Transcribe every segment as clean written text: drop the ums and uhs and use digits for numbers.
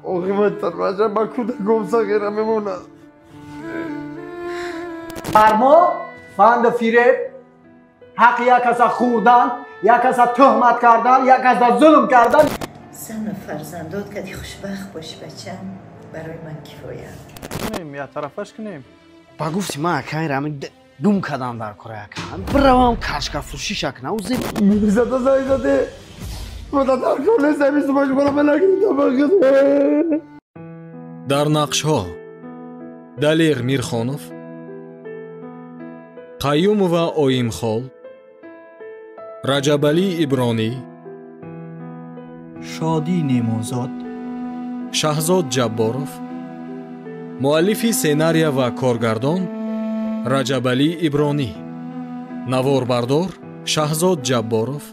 آخی من ترمجم با کودکم ساگیرم میمونم. فرما فند فیرب حق یک کس خوردن، یک کس تهمت کردن، یک کس ظلم کردن. زن و فرزندات کدی خوشبخت باش بچم برای من کفایت. کنیم یا طرفش کنیم. با گفتی من اکای رامین دوم کدام در کره اکان. برام کاشکا فروشی شکنه و زیب. میزده زایده. خدا در کنه زمین سباش برا بلگی تا بگید. در نقش ها دلیغ میرخانوف، قیوم و اویم خال، رجبالی ابرانی، شادی نیموزاد، شهزاد جباروف، مؤلفی سیناریا و کارگردان رجبالی ابرانی، نواربردار شهزاد جباروف.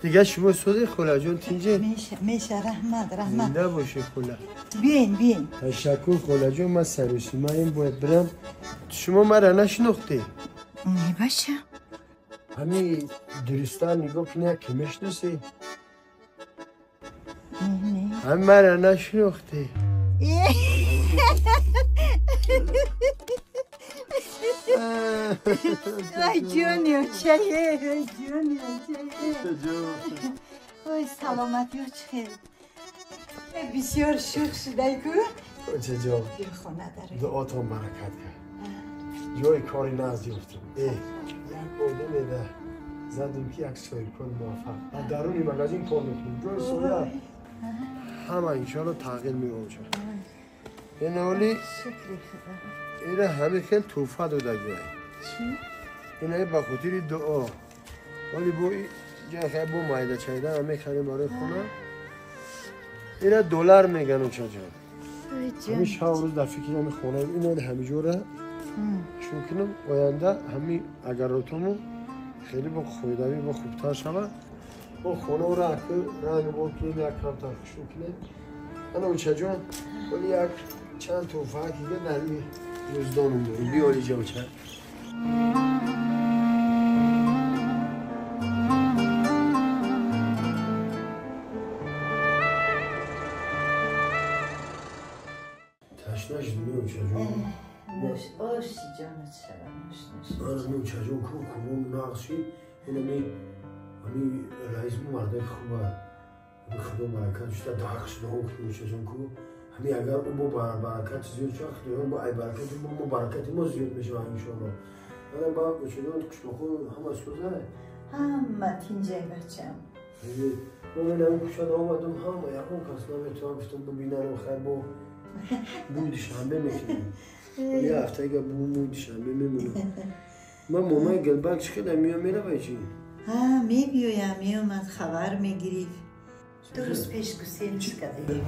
دیگه شما سوده خولا جون تینجه میشه رحمت زنده باشه خولا. بین تشکر خولا جون. من سروسی من باید برم. شما مرا نشناخته؟ نه باشه همین درستان نگاه کنه که میشناسی؟ نه هم مرا نشناخته. وای جونی و چیه وای جونی و چیه وای سلامتی و چه بسیار شوخ شده کو چجا دل خونه داره دعاتون برکت کرد. جای کاری ناز یافتم. یک بوده میده زدم که یک سوی کن موفق درونی مگازین کار میکنیم. جای سویا همه انشالله تغییر میگوشه. این اولی شکری خدا اینه همه خیلی توفه داده گوه. چی؟ اینه با خاطر دعا. ولی با جای خیلی با مایده چایده همه خیلی برای خونه. اینه دلار میگن و چجا. همین شب روز در فکر همین خونه اینه همین جوره. چون کنم آینده همین اگر روتومو خیلی با خویدوی با خوبتر شود. با خونه را که رنگ با کنیم یک کم ترخشون کنیم. انا اون چجا ولی یک چند توفه که در این روزدانم داریم. بیالی جا چند. تشنش دیگه چجا آشی جانت شد آره نو چجا کنم نقشی اینه همین رئیس مرده خوبه. خدا برکت شده داغش نهو کنیم چجا کنم. همین اگر اون با برکت زیاد شد خیلی با ای برکت با برکت ما زیاد میشه انشالله. من با چجا کشمخو همه سوزه. همه تینجه بچم. من اون کشاد آمدم همه یکون کسنا میتونم گفتم ببینم خیر با بود شنبه میکنیم. ولی هفته اگر بود شنبه میمونم. من مامان گلبک چقدر میره بچی؟ ها میبیویم میومد خبر میگیری. درست پیش گسیل میکردی.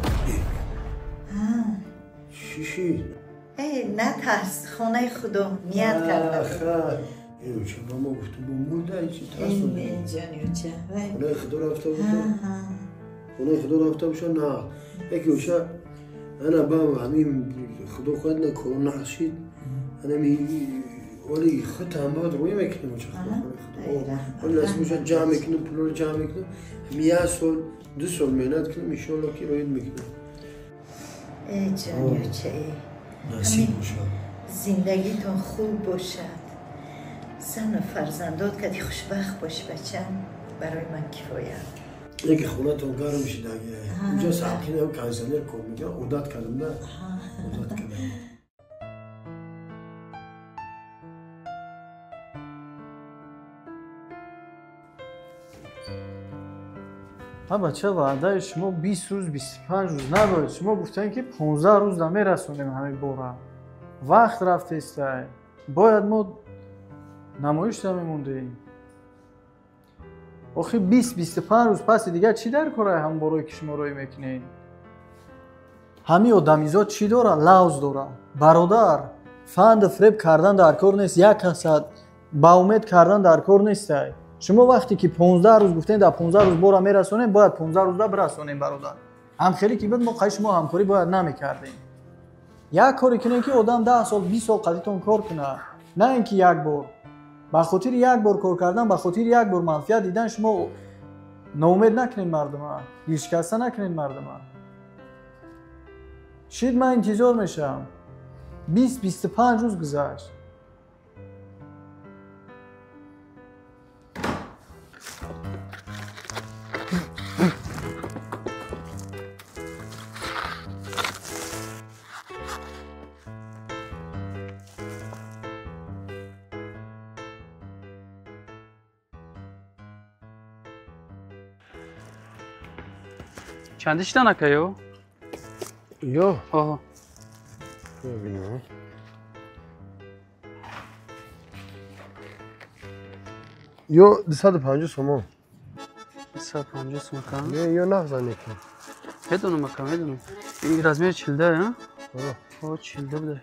شیشی؟ نه ترس خانه خدا نیت کرده. اینو چه با ما گفتم با مولده چی ترس بود؟ این جانی و چه؟ خانه خدا رفته بودم؟ خانه خدا رفته باشم نه. یکی اوشه انا با همین خدا خود نکن نحشید انا ولی خط هم باید روی میکنم و چه خدا ولی لازم باشه جمع میکنم پلو جمع میکنم یه سال دو سال مهنت کنم انشالله که روید میکنم. ای جانی و چه نصیب باشه زندگیتون خوب باشد. زن و فرزندات کدی خوشبخت باش بچم برای من کفایت. یکی خونه تون گرم شده اینجا ساعتی هم کانسلر کن میگه عادت کردم نه عادت کردم. ها بچه وعده شما 20 روز 25 روز نباید. شما گفتن که 15 روز دمی رسونیم همین بورا. وقت رفته است. باید ما نمایش دمی مونده ایم. آخه 20-25 روز پس دیگه چی در کاره هم برای که شما روی میکنین؟ همین آدمیزاد چی داره؟ لوز داره. برادر فند فریب کردن در کار نیست. یک کسد با امید کردن در کار نیست. شما وقتی که 15 روز گفتین در 15 روز بورا میرسونیم باید 15 روز دا برسونیم برادر. هم خیلی که بعد ما قایش ما همکاری باید نمیکردیم. یک کاری کنین که آدم 10 سال 20 سال قضیتون کار کنه. نه اینکه یک بار. با خاطر یک بار کار کردن با خاطر یک بار منفعت دیدن شما نومید نکنین مردم گیشکسته نکنین مردم شید من انتظار میشم 20-25 روز گذشت چندش تنکه یو؟ یو آه ببینم یو 250 سومون 250 سوم کن یو نغزنه که میدونم میدونم این رزمیر چیلده ها؟ آه. آه چیلده بوده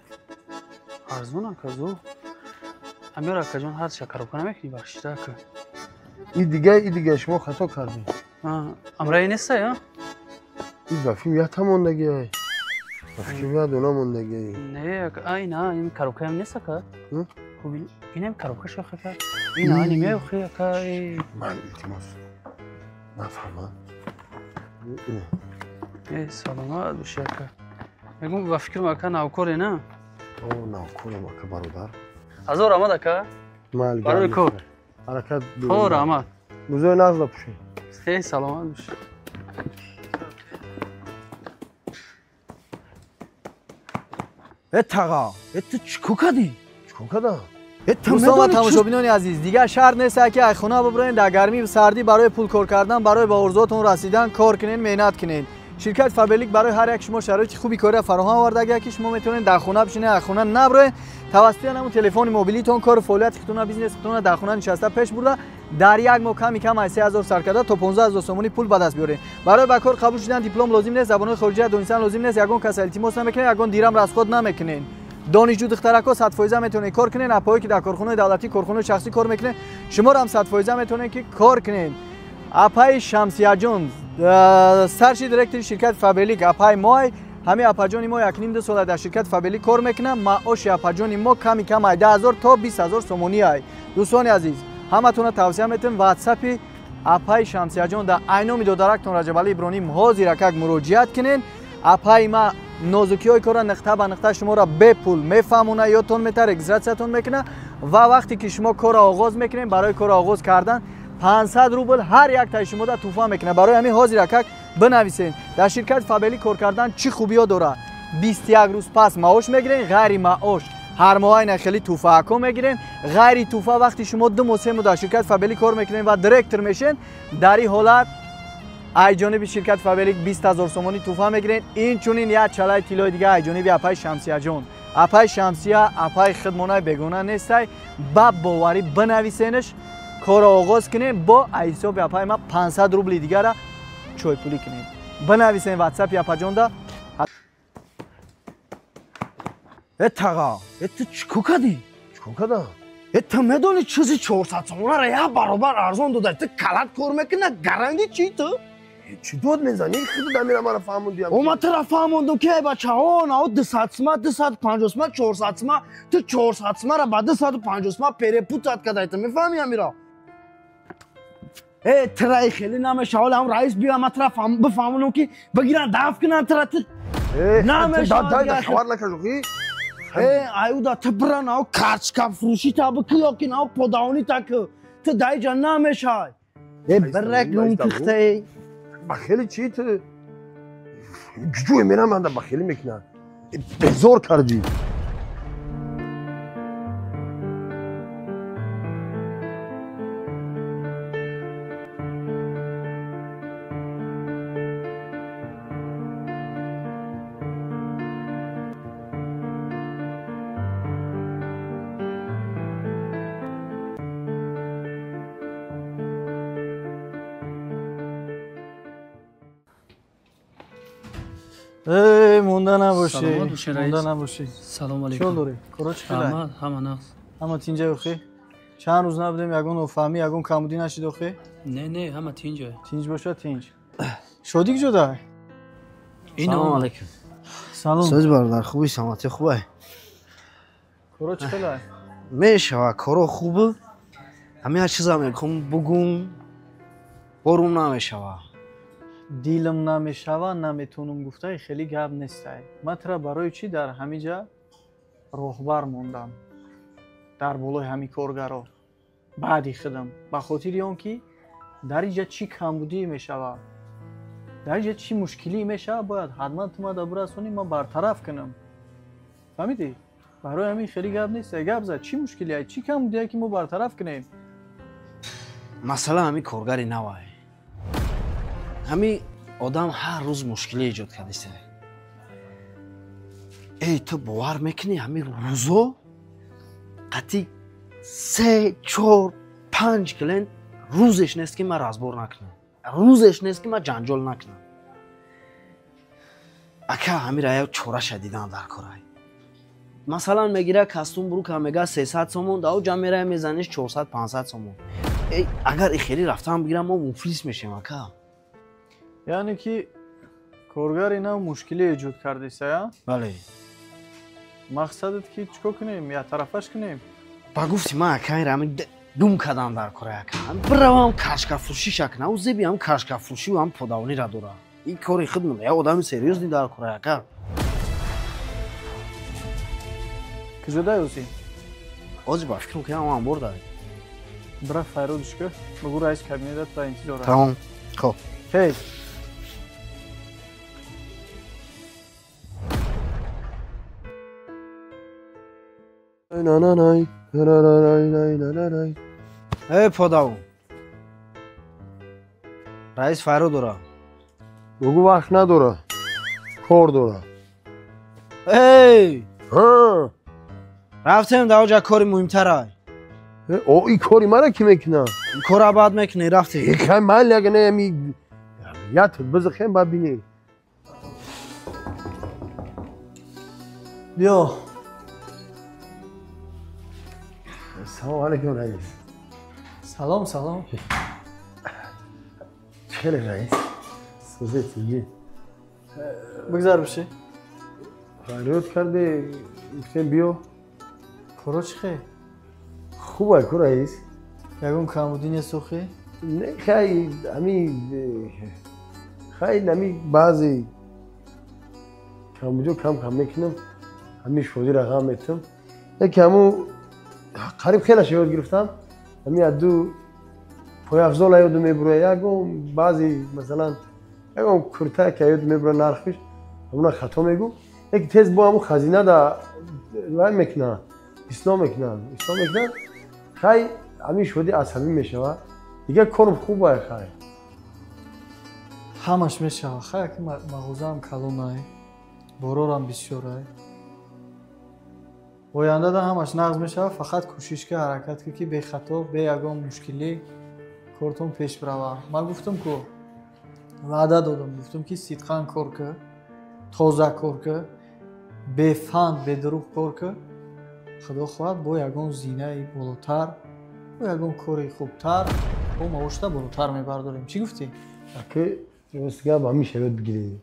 ارزونه که زو امیر اکا جان هر شکر کنه میکنی بخشیده که این دیگه شما خطا کردیم امرای نیسته یا؟ این بفیم یه تا موندگی های بفیم یه دونا موندگی نه این این کروکه هم نیسته که ها؟ خب این هم کروکه شوخه که این نیمه اوخی که من التماس نفهمم سلامت بشه که میگم و فکر ما که نوکره نه او نوکره ما که برادر از او آمده که برای کار حرکت خور آمد موزه نغزه پوشی سلامت بشه اتقا ات چیکو کردی؟ چکو کدام؟ دوستان و تماشابینان عزیز دیگر شرط نیست که ای خونه ببرین در گرمی و سردی برای پول کار کردن برای به ارزوتون رسیدن کار کنین مهنت کنین شرکت فابریک برای هر یک شما شرایط خوبی کاری فراهم آورده که شما میتونین در خونه بشینین از خونه نبرین توسط همون تلفن موبیلیتون کار فعالیت خودتون بیزنس خودتون در خونه نشسته پیش برده در یک مکان کم از 3000 سرکرده تا 15000 سومونی پول به دست بیارین برای به کار قبول شدن دیپلم لازم نیست زبان خارجی دانستن لازم نیست یگان کس التماس نمیکنین یگان دیرم راست خود نمیکنین دانشجو دخترکا 100% میتونین کار کنین اپایی که در کارخونه دولتی کارخونه شخصی کار میکنین شما هم 100% میتونین که کار کنین اپای شمسیه جون سرشی دایرکتور شرکت فابریک اپای ما همه اپاجون ما 1.5 سال در شرکت فابریک کار میکنه معاش اپاجون ما کمی کم 10000 تا 20000 سومونی ای دوستان عزیز همتون توصیه میتونم واتساپ اپای شمسیه جون در اینومی دو دایرکتور رجب علی ابراهیم حاضر که مراجعت کنین اپای ما نازکی های کار نقطه به نقطه شما را به پول میفهمونه یادتون میتره رجیستراتون میکنه و وقتی که شما کار آغاز میکنین برای کار آغاز کردن 500 روبل هر یک تای شما را توفا میکنه برای همین حاضر که بنویسین در شرکت فابریک کار کردن چی خوبی ها داره 21 روز پس معاش میگیرین غیر معاش هر ماه نخلی توفا اکو میگیرین غیر توفا وقتی شما 2 ماه 3 ماه در شرکت فابریک کار میکنین و دایرکتور میشین در این حالت ای جانب شرکت فابریک 20000 سومانی توفا میگیرین این چونین یک چلای طلای دیگه ای جانب اپای شمسیه جون اپای شمسیه اپای خدمات بیگانه نیست با باوری بنویسینش کار آغاز کنین با حساب اپای ما 500 روبل دیگه را چوی پولی کنین بنویسین واتساپ اپا جون دا اتقا ات چیکو کردی؟ چکو کدام؟ ات میدونی چیزی 400 سومون را یا برابر ارزان داده ات کلت کار میکنه گرنگی چی تو؟ چی دود میزنی؟ خیلی دمیره من فهموندیم اومد طرف فهموندم که بچه ها نه 200 سوم 250 سوم 400 سوم تو 400 سوم را بعد 250 سوم پره پوتات کدای تو میفهمی امیرا ترای خیلی نمیشه حالا هم رئیس بیا ما طرف بفهمونم که بگیرن دفع کنن طرف نمیشه داد خبر نکردی ایودا تبرا ناو کارچکا فروشی تا بکیو که ناو پوداونی تا که تو دای جان نمیشه برک نون تخته بخیلی چی تو؟ جوی میرم من در بخیلی میکنم بزار کردی مونده نباشی سلامت باشی رئیس. مونده نباشی سلام چه علیکم دوری؟ کارا چی کلی؟ همه نه همه تینجا بخی؟ چند روز نبودیم یگون افهمی یگون کمودی نشید بخی؟ نه همه تینجا تینج باشه تینج شادی کجا داری؟ سلام علیکم سلام سوز برادر خوبی سلامتی خوبه کارا چی کلی؟ میشه کارو خوبه همه هر چیز هم میخوام بگم борум намешава. дилам намешава наметонам гуфтаи хеле гап нестай. Ман тра барои чӣ дар ҳамин ҷа роҳбар мондам дар болои ҳамин коргаро баъди худам ба хотири он ки дар ин ҷа чӣ камбудӣ мешавад, дар ин ҷа чӣ мушкилӣ мешавад, бояд ҳатман тума да бурасони ман бартараф кунам. фаҳмидӣ? барои ҳамин хеле гап нестай. Гап зад чӣ мушкилие, чӣ камбудие ки мо бартараф кунем. масъала ҳамин коргари навай. ҳамин одам ҳар рӯз мушкилӣ эҷод кардиса. эй ту бовар мекунӣ ҳамин рӯзо қатъи 3, 4, 5 клиент рӯзеш нест ки ман разбор накунам, рӯзеш нест ки ман ҷанҷол накунам. ака ҳамира як чораша дидан дар корай. масалан мегира кастум бурука мега 300 сомон дав ҷа мерая мезаниш 400-500 сомон. агар ихели рафтан бигирам мо муфлис мешем ака. яъне ки коргари нав мушкилӣ эҷод кардиса я? бале. мақсадат ки чӣ кор кунем, яктарафаш кунем? ба гуфти ман акаи рамин дум кадан дар корай ака. биравам кашкафрӯшӣ шакна у зеби ҳам кашкафрӯшӣ ҳам подавонира дора. ин кори худ монда як одами серьёзни дар корай ака. куҷода ёсӣ? ҳозир ба фикрам кардам ҳам бор дар. бира файродишка бигӯ раис кабинетат ба интизор аст. тамом. хоб. хей. подавон. раис файро дора. بگو وقت نداره کار داره эй ها рафтем дар ҷа кори муҳимтара. او این کاری مرا کی میکنه кора баъд мекунӣ рафтӣ. خیلی من لگنه می یاد بز خیلی ببینی بیا. سلام علیکم رئیس. سلام سلام. خیلی رئیس سوزیتی بگذار بشه. فریاد کرده گفتم بیا. کارا چی خیلی؟ خوبه کو رئیس. یکم کمبودی نیست خیلی؟ نه خیلی خیلی نمی بعضی کمبودی کم میکنم. همیشه شودی رقم میتونم. یکی همون قریب خیلی شود گرفتم. همی ادو پای افضل ایود میبره یکم بعضی مثلا یکم کرته که ایود میبره نرخش همونا خطا میگو. یک تیز با همون خزینه دا وای میکنه. اسلام میکنه. خیلی همی شودی عصبی میشه. دیگه کارم خوبه خیلی. همش میشه. خیلی که مغازه هم کلونه. برورم بسیاره. оянда да ҳамаш нағз мешавад, фақат кӯшиш ки ҳаракат ки ки бехато бе ягон мушкилӣ кортон пеш бирава. Ман гуфтам ку ваъда додам, гуфтам ки сидқан кор ки, тоза кор ки, бефанд бедурӯғ кор ки, худо хоҳад бо ягон зинаи болотар, бо ягон кори хубтар, бо маошта болотар мебардорем. Чӣ гуфтӣ? Аки рост гап ҳамиша ёд бигирӣ.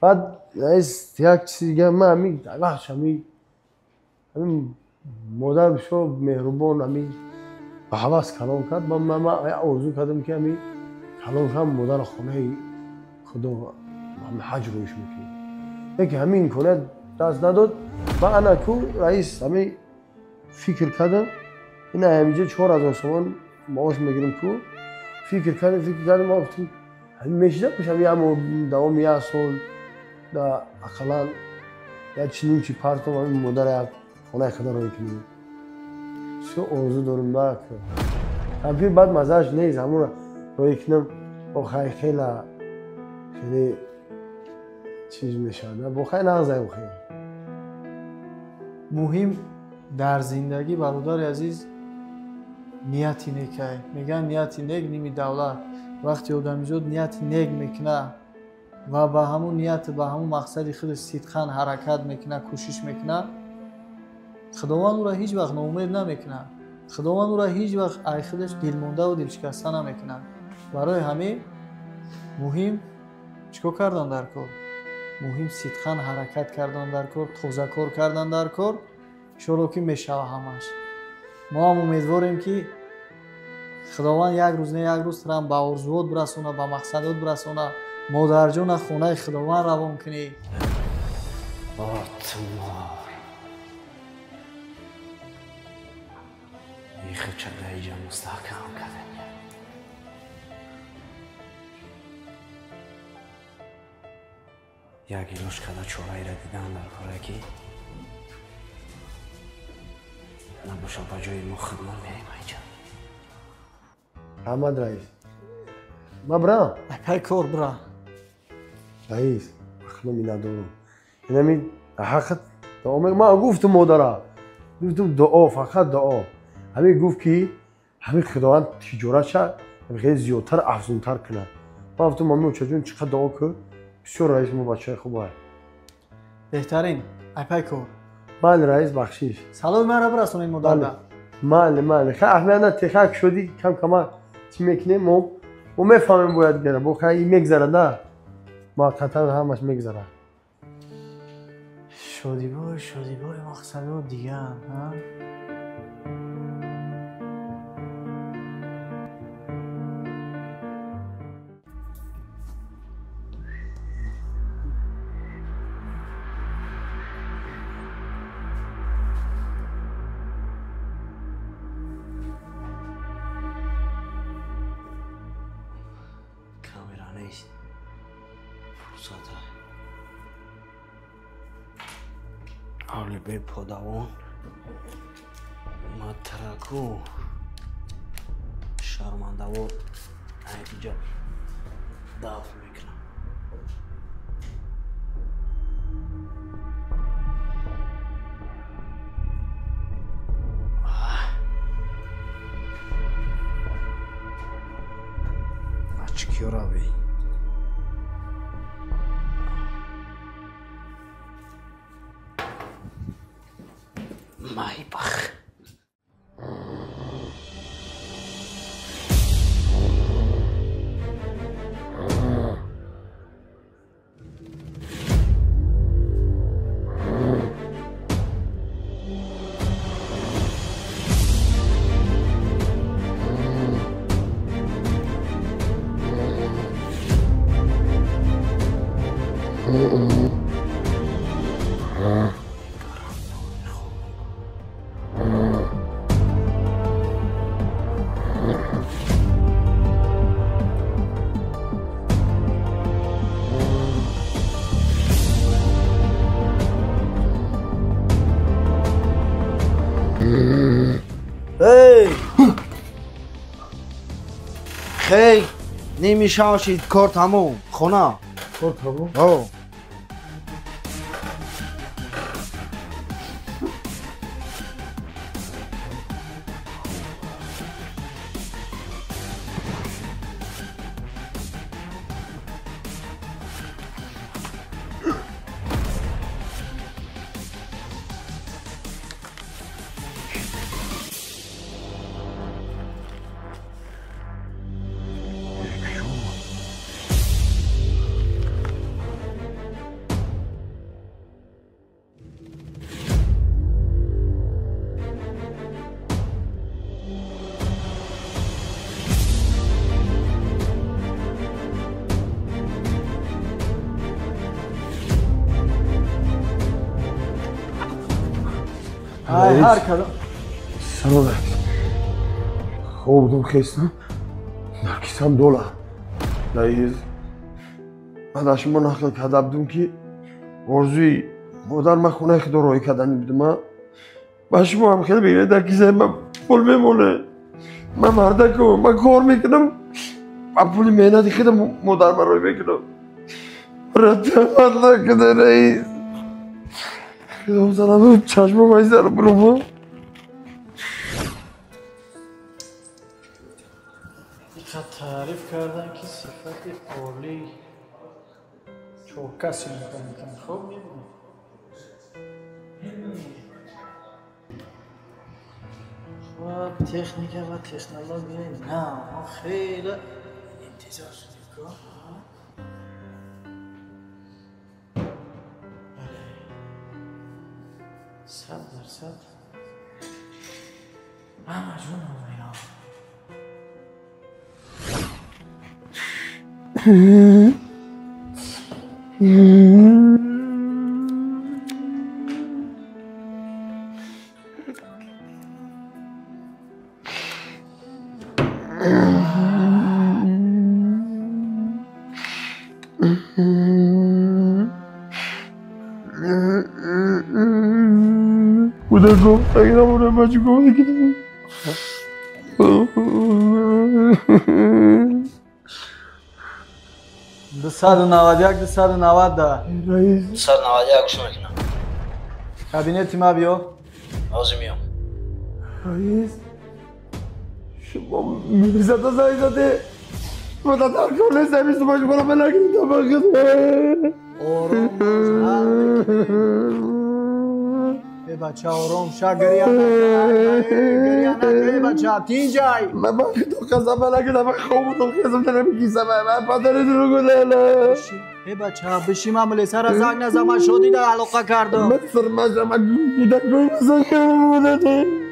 Баъд раис як чизи дига ман ҳамин вақтш ҳамин модар бисёр меҳрубон ҳамин ба ҳавас калом кард. ман орзу кардам ки ҳамин калом шам модар хонаи худо ҳаҷ рӯиш мекунад. яке ҳамин имконият даст надод. ман ана ку раис ҳамин фикр кардам ина ҳаминҷа 4000 сомон маош мегирем ку фикр кардам ман гуфтам ҳамин мешида бошам ҳамон давоми як сол да ақаллан як чинимчи партом ҳамин модар як خونه خدا روی کنیم. شو آرزو دارم نه که. همین بعد مزاج نیست همون روی کنم با خیلی چیز میشه. نه با خیلی نازم خیلی. مهم در زندگی برادر عزیز نیتی نیکه. میگن نیتی نیک نیمی دولت. وقتی آدمی زود نیتی نیک میکنه و با همون نیت با همون مقصد خود صدقاً حرکت میکنه، کوشش میکنه. خداوند او را هیچ وقت ناامید نمیکنه. خداوند او را هیچ وقت ای خودش دلمونده و دلشکسته نمیکنه. برای همین مهم چیکار کردن در کار؟ مهم صدقاً حرکت کردن در کار، تازه کار کردن در کار. ان که میشه همش. ما هم امیدواریم که худованд як рӯз не як рӯз турам ба орзуот бирасона, ба мақсадот бирасона. модарҷона хонаи худованд равон кунӣ. отмор ихучадаиҷа мустаҳкам кардания. як илоҷ када чораира дидан дар кора ки набоша ба ҷои мо хидмат мерем айҷа. Ahmad Rais. Ma bra. Пай кор бира. Rais. Ахло минадорум. Инами ҳақиқат даом ма гуфтум модара. Гуфтум дуо, фақат дуо. Ҳами гуфт ки ҳами худованд тиҷоратша хеле зиёдтар афзунтар кунад. Ма гуфтум мами учаҷон чӣ қадр дуо ку? Бисёр раис мо бачаи хуб ай. Беҳтарин. Пай кор. Майли раис бахшиш. Саломи маро бирасонед модарда. Майли. Ха аҳмият техак шуди кам кама чӣ мекунем мо мефаҳмем бояд гара. Бо хай мегзарад на. Муаққатан ҳамаш мегзарад. Шодибой мақсадот дигар, ҳа? Камера нест. Фурсата. Авлибе подавон. Матраку. Шармандавор. Айҷа. Даф мекунам. Ачкиёравӣ. Майбах. Эй! Хей, ними шид кор тамом. Хона. Кор тамом? О. ҳар кадом Саломат. Хобдум хестам. Дар кисам дола. Раис. Ман аз шумо нақл карда будум ки орзуи модар ма хонаи худороӣ кардани будума. Ба шумо ҳам хеле бигиред дар кисаи ман пул мемонад. Ман мардакум, ман кор мекунам. Ба пули меҳнати худам модар маро мекунам. Ратамат накунед раис. خدا زنم چشم وایزر برو چقدر تعریف کردن که صفت عالی چوکسی میکنم خب میبینم خب تکنیک و تکنولوژی نه ما خیلی انتظار شدیم که صد درصد همه جون اینا خدا گفت اگر همونه بچه گفت که 291 290 رئیس 291 گوش میکنم. کابینت ما بیو. حاضر میام. رئیس شما میرزا تا زایی زده مدت کنه سمیست باش کنم بلکه دماغه ای بچه آروم شا گریه نکنه بچه تین جای من باقی تو قصه بلکه دماغ خوب تو قسم دارم گیسم من پدر رو گله ای بچه بشی معمولی سر زنگ نزم من شدی در علاقه کردم من سرمجه من گیدن گوی بزنم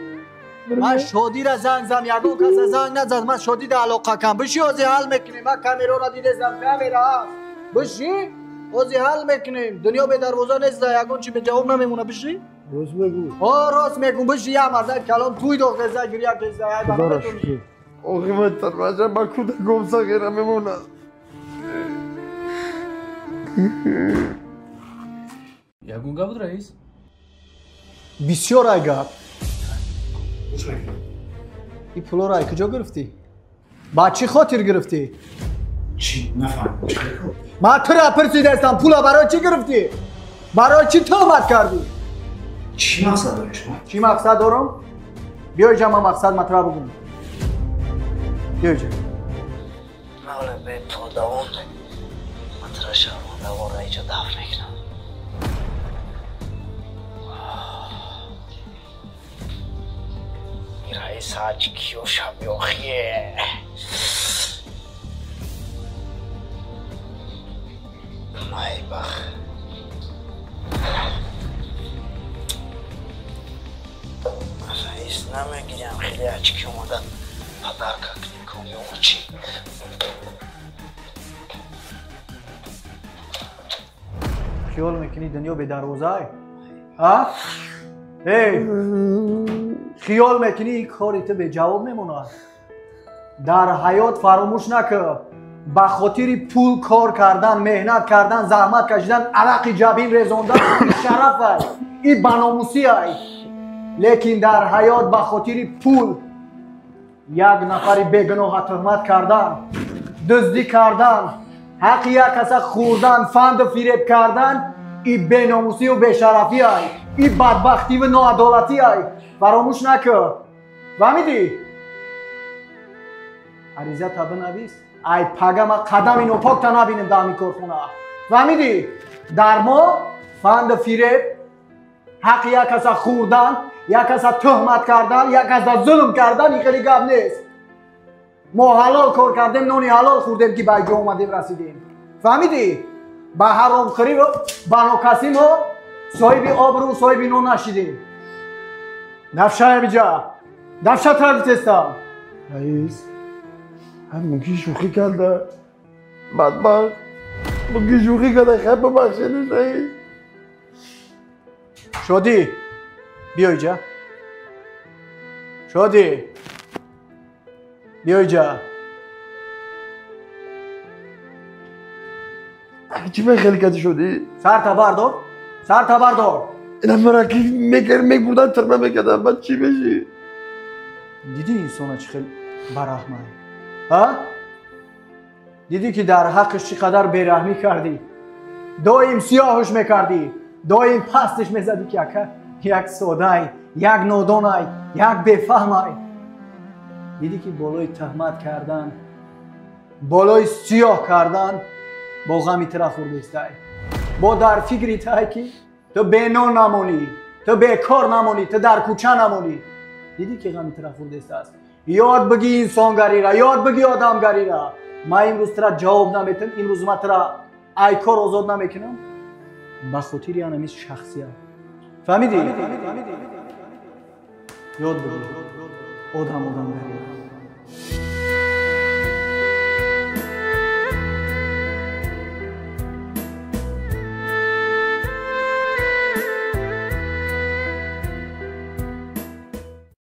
من شدی را زنگ زم یکو کس زنگ نزد من شدی در علاقه کم بشی اوزی حل میکنیم من کامیرو را دیده زم کامیرا بشی اوزی حل میکنیم دنیا به دروازه نیست یکون چی به جواب نمیمونه بشی روز بگو راست میگم بشی یا مرد کلام توی دو قصه گریه قصه خدا را شکر آخی من سرمجه من کود گمسا غیره میمونه یگون گفت رئیس بسیار ای گپ این پولو را کجا گرفتی؟ با چی خاطر گرفتی؟ چی؟ نفهم. من تو را پرسیدستم پولا برای چی گرفتی؟ برای چی تهمت کردی؟ چی مقصد داری شما؟ چی مقصد دارم؟ بیای جا من مقصد مطرح بگم بیای جا مولا به تو دوام مطرح شما دوار ایجا دفت میکنم این رئیس حاجی کیو شب یاخیه مای بخ رئیس نمیگیرم خیلی حاجی که اومدن پدر ککنی کنی و چی خیال میکنی دنیا به دروازه ها؟ ای خیال میکنی این کاری تو به جواب میمونه در حیات فراموش نکن به خاطر پول کار کردن مهنت کردن زحمت کشیدن عرق جبین رزوندن این شرف است این بناموسی است لیکن در حیات به خاطر پول یک نفری بیگناه تهمت کردن دزدی کردن حق یک کس خوردن فند و فریب کردن این بیناموسی و بیشرفی ای این بدبختی و ناعدالتی ای فراموش نکن فهمیدی؟ عریضه تا بنویس ای پگم قدم اینو پاک تا نبینیم در این کارخونه فهمیدی؟ در ما فند و فریب حق یک کس خوردن یک کس تهمت کردن یک کس ظلم کردن این خیلی گپ نیست ما حلال کار کردیم نونی حلال خوردیم که به اینجا اومدیم رسیدیم فهمیدی؟ به حرام خوری و بنا کسی ما صاحب آبرو صاحب نون نشیدیم نفشه بجا نفشه تردیت استم رئیس هم ممکن شوخی کرده بدبخت ممکن شوخی کرده خیلی ببخشینش رئیس شادی بیای جا شادی بیای جا چی به خلقتی شدی؟ سر تا بردار سر تا بردار اینا مرکی میگردن ترمه میکردن بعد چی بشی؟ دیدی انسان چه خیلی برحمه ها؟ دیدی که در حقش چقدر بیرحمی کردی دائم سیاهش میکردی دائم پستش میزدی که یک سودای یک نادانای یک بفهمای دیدی که بالای تهمت کردن بالای سیاه کردن با غمی ترا خورده است با در فکری تایی که تو بینان نمونی تو بیکار نمونی تو در کوچه نمونی دیدی که غمی ترا خورده است یاد بگی انسانگری را یاد بگی آدمگری را ما امروز ترا جواب نمیتم امروز ما ترا ای کار آزاد نمیکنم به خاطر یعنی شخصیت فهمیدی؟ یاد بگی آدمگری